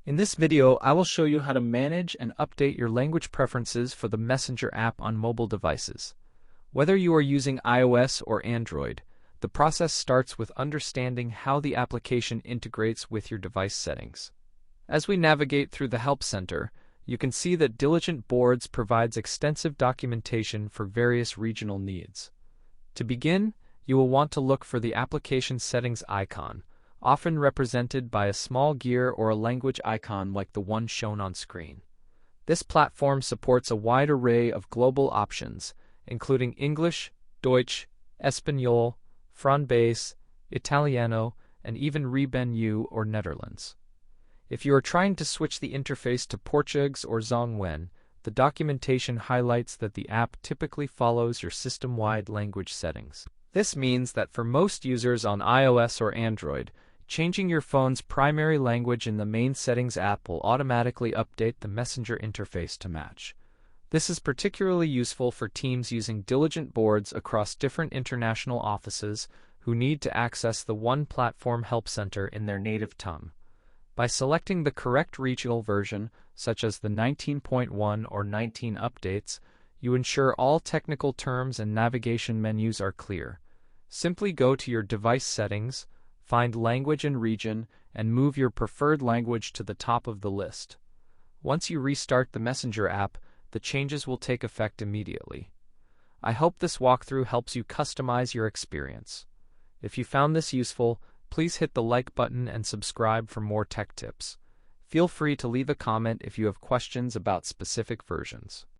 In this video, I will show you how to manage and update your language preferences for the Messenger app on mobile devices. Whether you are using iOS or Android, the process starts with understanding how the application integrates with your device settings. As we navigate through the Help Center, you can see that Diligent Boards provides extensive documentation for various regional needs. To begin, you will want to look for the application settings icon, often represented by a small gear or a language icon like the one shown on screen. This platform supports a wide array of global options, including English, Deutsch, Espanol, Francais, Italiano, and even Rebenu or Netherlands. If you are trying to switch the interface to Portuguese or Zhongwen, the documentation highlights that the app typically follows your system-wide language settings. This means that for most users on iOS or Android, changing your phone's primary language in the main settings app will automatically update the Messenger interface to match. This is particularly useful for teams using Diligent Boards across different international offices who need to access the One Platform Help Center in their native tongue. By selecting the correct regional version, such as the 19.1 or 19 updates, you ensure all technical terms and navigation menus are clear. Simply go to your device settings, find Language and Region, and move your preferred language to the top of the list. Once you restart the Messenger app, the changes will take effect immediately. I hope this walkthrough helps you customize your experience. If you found this useful, please hit the like button and subscribe for more tech tips. Feel free to leave a comment if you have questions about specific versions.